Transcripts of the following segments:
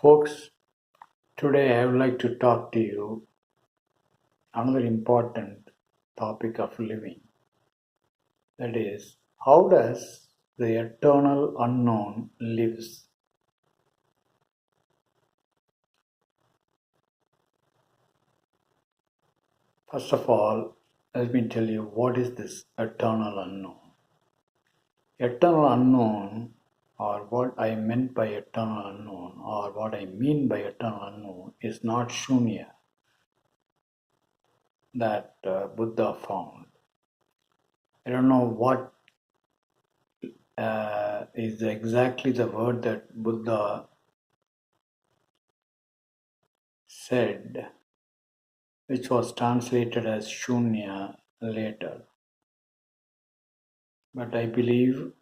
Folks, today I would like to talk to you another important topic of living. That is, how does the eternal unknown lives? First of all, let me tell you what is this eternal unknown. Eternal unknown, or what I meant by eternal unknown, or what I mean by eternal unknown, is not shunya that Buddha found. I don't know what is exactly the word that Buddha said, which was translated as shunya later. But I believe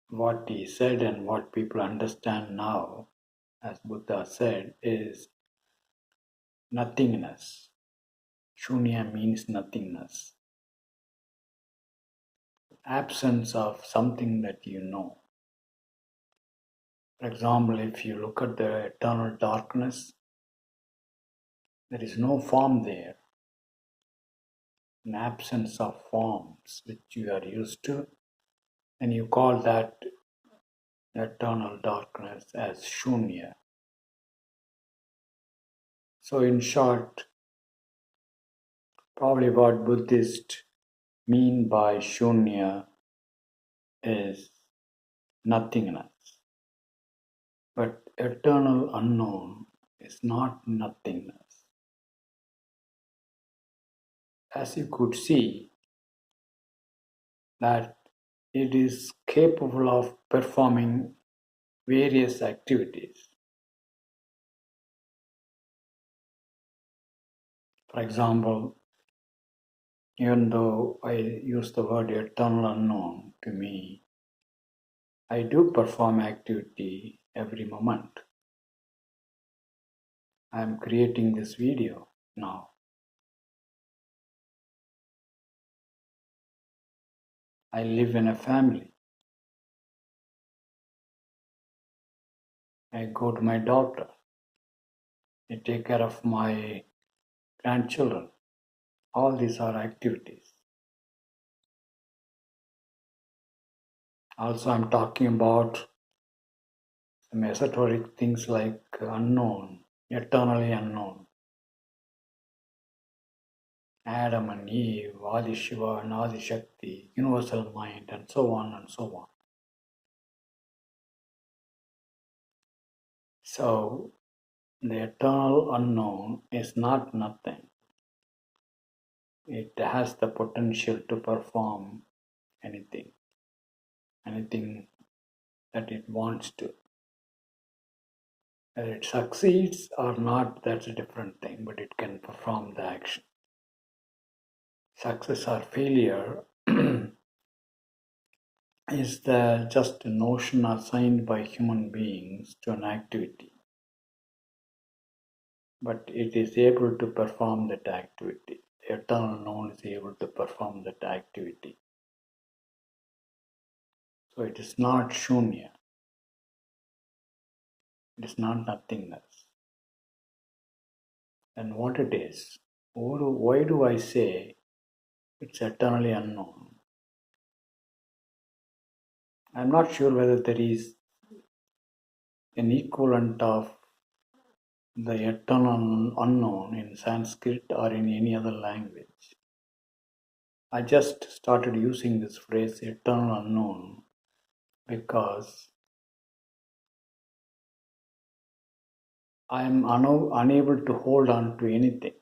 what he said and what people understand now, as Buddha said, is nothingness. Shunya means nothingness, absence of something that you know. For example, if you look at the eternal darkness, there is no form there, an absence of forms which you are used to, and you call that eternal darkness as shunya. So in short, probably what Buddhists mean by shunya is nothingness. But eternal unknown is not nothingness. As you could see, that it is capable of performing various activities. For example, even though I use the word eternal unknown to me, I do perform activity every moment. I am creating this video now. I live in a family. I go to my doctor. I take care of my grandchildren. All these are activities. Also, I'm talking about some esoteric things like unknown, eternally unknown. Adam and Eve, Adi Shiva and Adi Shakti, universal mind, and so on and so on. So, the eternal unknown is not nothing. It has the potential to perform anything that it wants to. Whether it succeeds or not, that's a different thing, but it can perform the action. Success or failure is just a notion assigned by human beings to an activity. But it is able to perform that activity. The eternal known is able to perform that activity. So it is not shunya. It is not nothingness. And what it is? Why do I say it's eternally unknown? I'm not sure whether there is an equivalent of the eternal unknown in Sanskrit or in any other language. I just started using this phrase eternal unknown because I am unable to hold on to anything.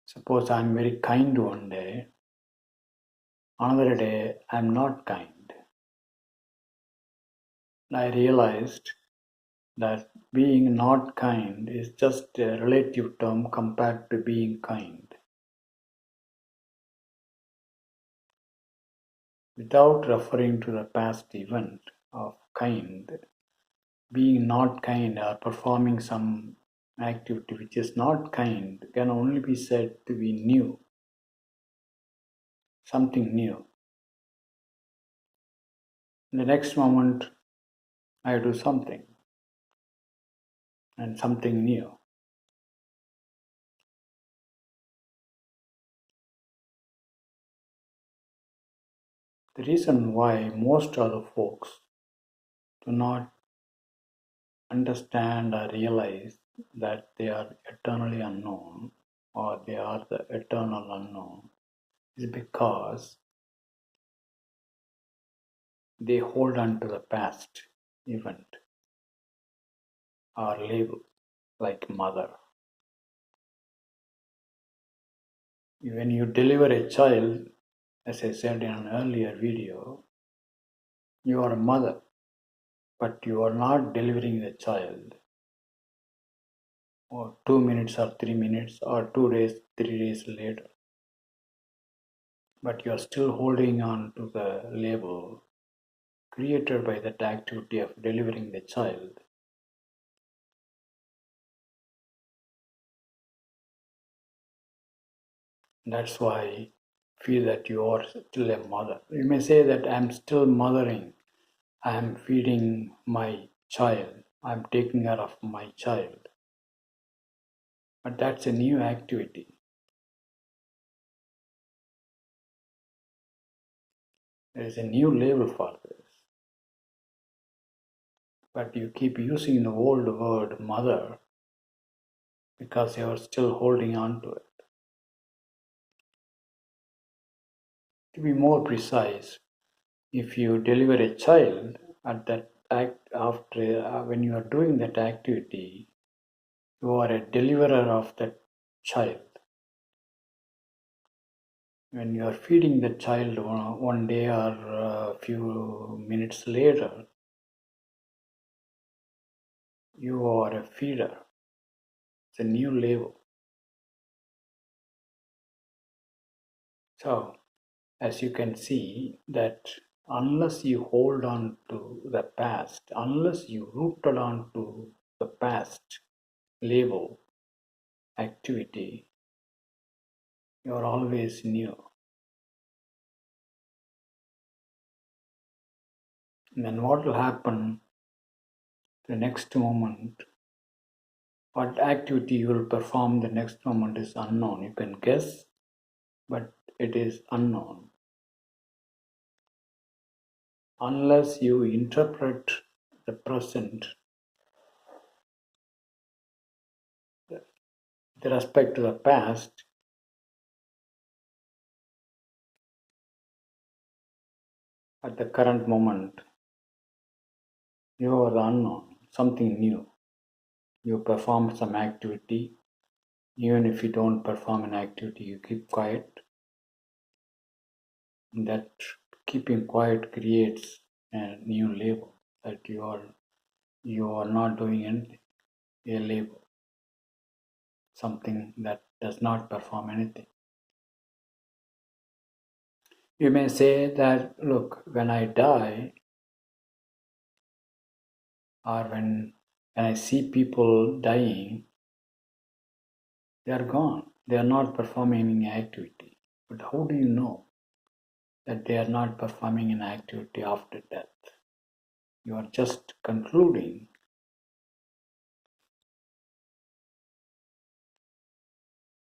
Suppose I am very kind one day, another day I am not kind. I realized that being not kind is just a relative term compared to being kind. Without referring to the past event of kind, being not kind or performing some activity which is not kind can only be said to be new, something new. In the next moment, I do something and something new. The reason why most other folks do not understand or realize that they are eternally unknown or they are the eternal unknown is because they hold on to the past event or label like mother. When you deliver a child, as I said in an earlier video, you are a mother, but you are not delivering the child or 2 minutes or 3 minutes or 2 days, 3 days later. But you are still holding on to the label created by that activity of delivering the child. That's why I feel that you are still a mother. You may say that I'm still mothering. I'm feeding my child. I'm taking care of my child. But that's a new activity. There is a new label for this. But you keep using the old word mother because you are still holding on to it. To be more precise, if you deliver a child at that act after when you are doing that activity, you are a deliverer of that child. When you are feeding the child one day or a few minutes later, you are a feeder. It's a new label. So, as you can see, that unless you hold on to the past, unless you rooted on to the past label, activity, you are always new. And then what will happen the next moment? What activity you will perform the next moment is unknown. You can guess, but it is unknown. Unless you interpret the present with respect to the past, at the current moment, you are the unknown, something new. You perform some activity. Even if you don't perform an activity, you keep quiet. That keeping quiet creates a new label that you are not doing anything. A label, something that does not perform anything. You may say that, look, when I die, or when I see people dying, they are gone. They are not performing any activity. But how do you know that they are not performing an activity after death? You are just concluding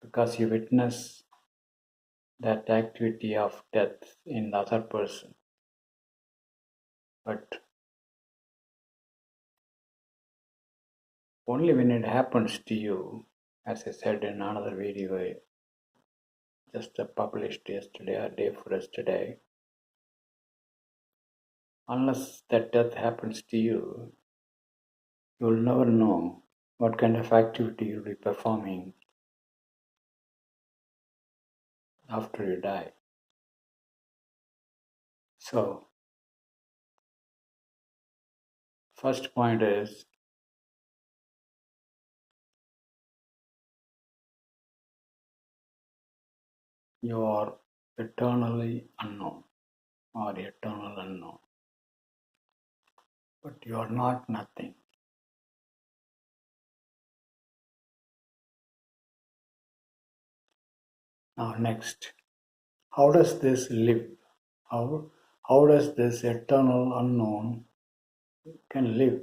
because you witness that activity of death in the other person. But only when it happens to you, as I said in another video I just published yesterday or day before yesterday, unless that death happens to you, you will never know what kind of activity you'll be performing after you die. So, first point is you are eternally unknown or eternal unknown, but you are not nothing. Now, next, how does this live? How How does this eternal unknown can live?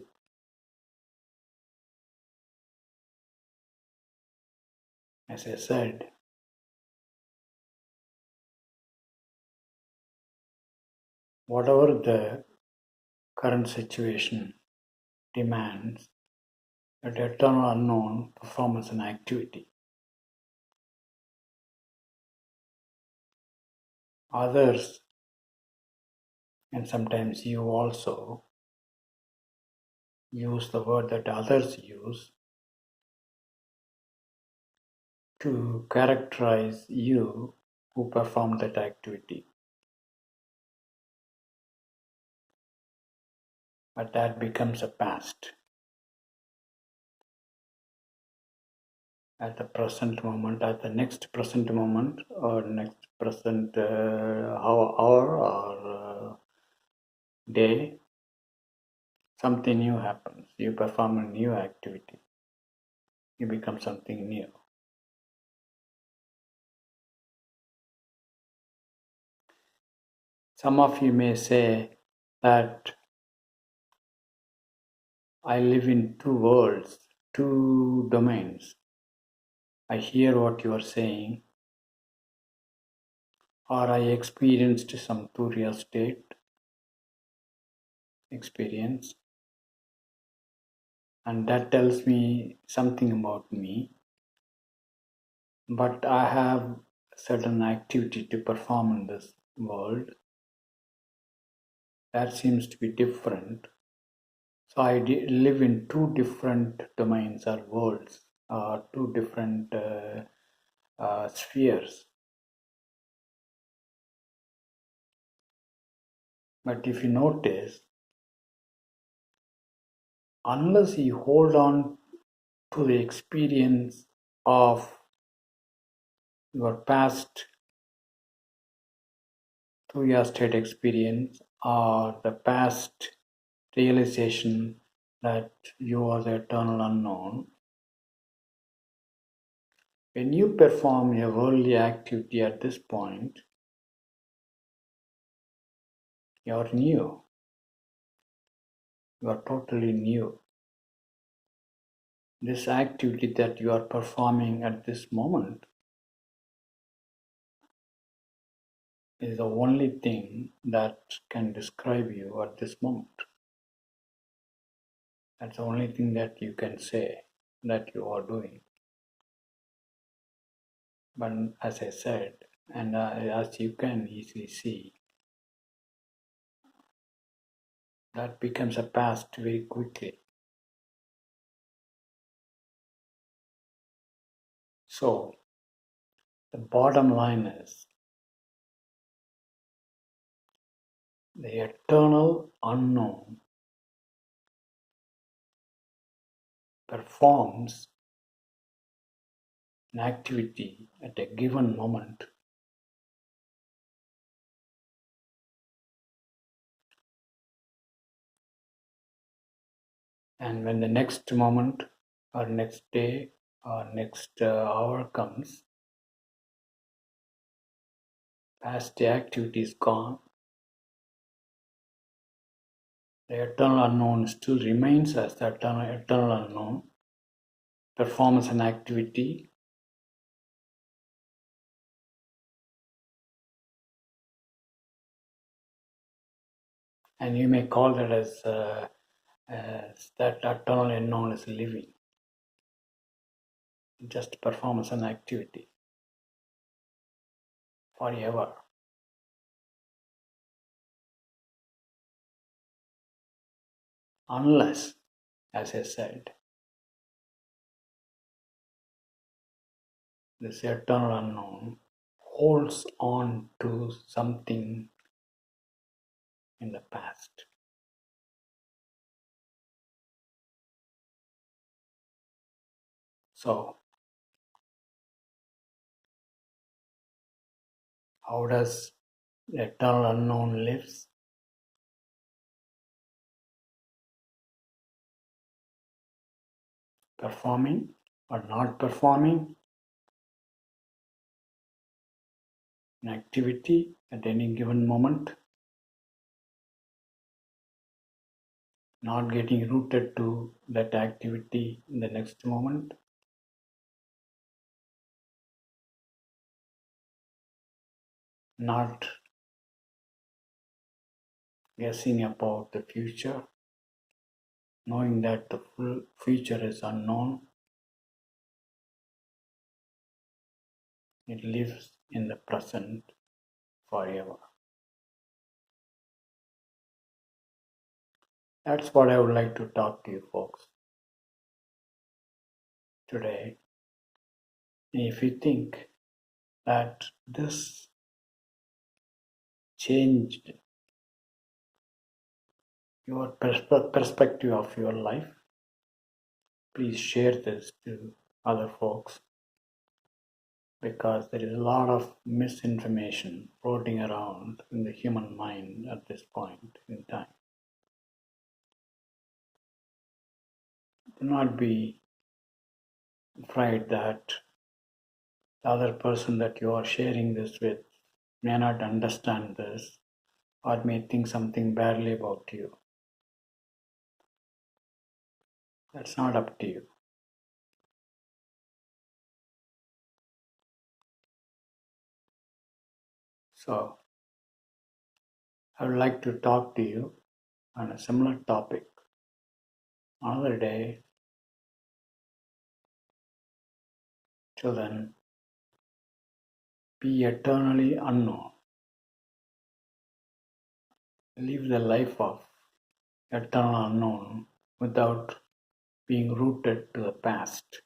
As I said, whatever the current situation demands, that eternal unknown performs an activity. Others, and sometimes you also, use the word that others use to characterize you who perform that activity. But that becomes a past. At the present moment, at the next present moment, or next present hour or day, something new happens. You perform a new activity. You become something new. Some of you may say that I live in two worlds, two domains. I hear what you are saying, or I experienced some Turiya state experience, and that tells me something about me, but I have certain activity to perform in this world that seems to be different. So I live in two different domains or worlds, two different spheres. But if you notice, unless you hold on to the experience of your past through your state experience or the past realization that you are the eternal unknown, when you perform a worldly activity at this point, you are new. You are totally new. This activity that you are performing at this moment is the only thing that can describe you at this moment. That's the only thing that you can say that you are doing. But as I said, and as you can easily see, that becomes a past very quickly. So, the bottom line is the eternal unknown performs an activity at a given moment, and when the next moment or next day or next hour comes, past the activity is gone, the eternal unknown still remains as the eternal unknown, performs an activity, and you may call that as that eternal unknown is living. It just performs an activity forever. Unless, as I said, this eternal unknown holds on to something in the past. So, how does the eternal unknown lives? Performing or not performing an activity at any given moment, not getting rooted to that activity in the next moment, not guessing about the future, knowing that the full future is unknown. It lives in the present forever. That's what I would like to talk to you folks today. If you think that this changed your perspective of your life, please share this to other folks because there is a lot of misinformation floating around in the human mind at this point in time. Do not be afraid that the other person that you are sharing this with may not understand this or may think something badly about you. That's not up to you. So, I would like to talk to you on a similar topic another day. Till then, be eternally unknown. Live the life of eternal unknown without being rooted to the past.